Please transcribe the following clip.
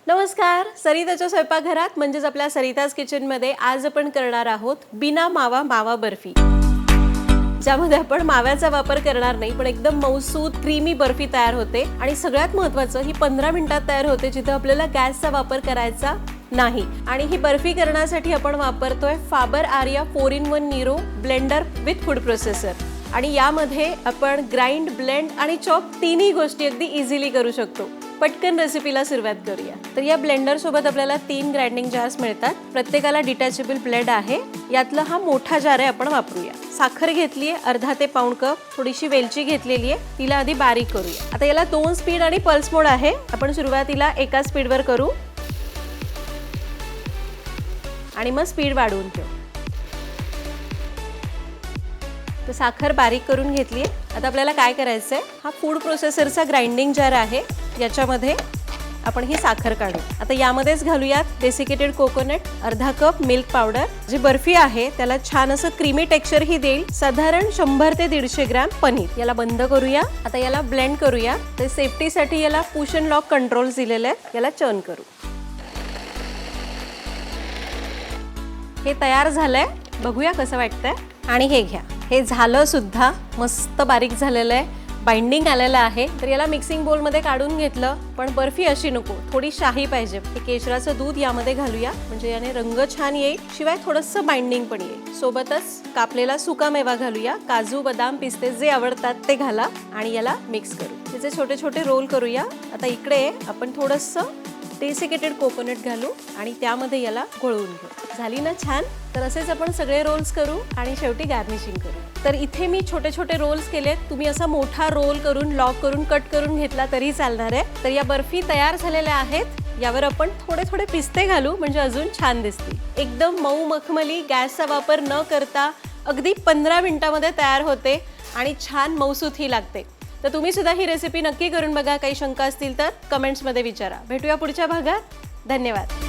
नमस्कार, सरिताच्या स्वयंपाकघरात म्हणजेच आपल्या सरिताज किचनमध्ये आज आपण करणार आहोत बिना मावा मावा बर्फी, ज्यामध्ये आपण माव्याचा वापर करणार नाही पण एकदम मऊसूत क्रीमी बर्फी तयार होते। आणि सगळ्यात महत्त्वाचं ही 15 मिनिटात तयार होते, जिथे आपल्याला गॅसचा वापर करायचा नाही। आणि ही बर्फी करण्यासाठी आपण वापरतोय Faber Arya 4-in-1 Nero blender with food processor. आणि यामध्ये आपण ग्राइंड, ब्लेंड आणि चॉप तिन्ही गोष्टी अगदी इझिली करू शकतो। पटकन रेसिपीला सुरुवात करूया। तर या ब्लेंडर सोबत आपल्याला 3 ग्राइंडिंग जार्स मिळतात, प्रत्येकाला डिटॅचेबल ब्लेड आहे। यातला हा मोठा जार आहे, आपण वापरूया। साखर घेतली आहे अर्धा ते पाऊण कप, थोडीशी वेलची घेतलेली आहे, तिला आधी बारीक करूया। आता याला 2 स्पीड आणि पल्स मोड आहे, आपण सुरुवातीला एका स्पीडवर करू आणि मग स्पीड वाढवून ठेवू। तर साखर बारीक करून घेतली आहे। आता आपल्याला काय करायचंय, हा फूड प्रोसेसरचा ग्राइंडिंग जार आहे, याच्यामध्ये आपण ही साखर काढू। आता यामध्येच घालूयात डेसिकेटेड कोकोनट, अर्धा कप मिल्क पावडर। जी बर्फी आहे त्याला छान असं क्रीमी टेक्स्चर ही देईल। साधारण 100 ते 150 ग्रॅम पनीर। याला बंद करूया। आता याला ब्लेंड करूया। तर सेफ्टीसाठी याला पुश अँड लॉक कंट्रोल्स दिलेले आहेत, याला चर्न करू। हे तयार झालंय, बघूया कसं वाटतंय। आणि हे घ्या, हे झालं सुद्धा, मस्त बारीक झालेलं आहे, बाइंडिंग आलेलं आहे। तर याला मिक्सिंग बोल मध्ये काढून घेतलं, पण बर्फी अशी नको, थोडी शाही पाहिजे। हे केशराचं दूध यामध्ये घालूया, म्हणजे याने रंग छान येईल, शिवाय थोडंसं बाइंडिंग पण येईल। सोबतच कापलेला सुका मेवा घालूया, काजू, बदाम, पिस्ते जे आवडतात ते घाला आणि याला मिक्स करू। त्याचे छोटे छोटे रोल करूया। आता इकडे आपण थोडंसं डेसिकेटेड कोकोनट घालू आणि त्यामध्ये याला घोळवून घेऊ। झाली ना छान। तर असेच आपण सगळे रोल्स करू आणि शेवटी गार्निशिंग करू। तर इथे मी छोटे छोटे रोल्स केलेत, तुम्ही असा मोठा रोल करून लॉक करून कट करून घेतला तरी चालणार आहे। तर या बर्फी तयार झालेल्या आहेत, यावर आपण थोडे थोडे पिस्ते घालू, म्हणजे अजून छान दिसतील। एकदम मऊ मखमली, गॅसचा वापर न करता अगदी 15 मिनिटांमध्ये तयार होते आणि छान मऊसूत ही लागते। तर तुम्ही सुद्धा ही रेसिपी नक्की करून बघा। काही शंका असतील तर कमेंट्समध्ये विचारा। भेटूया पुढच्या भागात। धन्यवाद।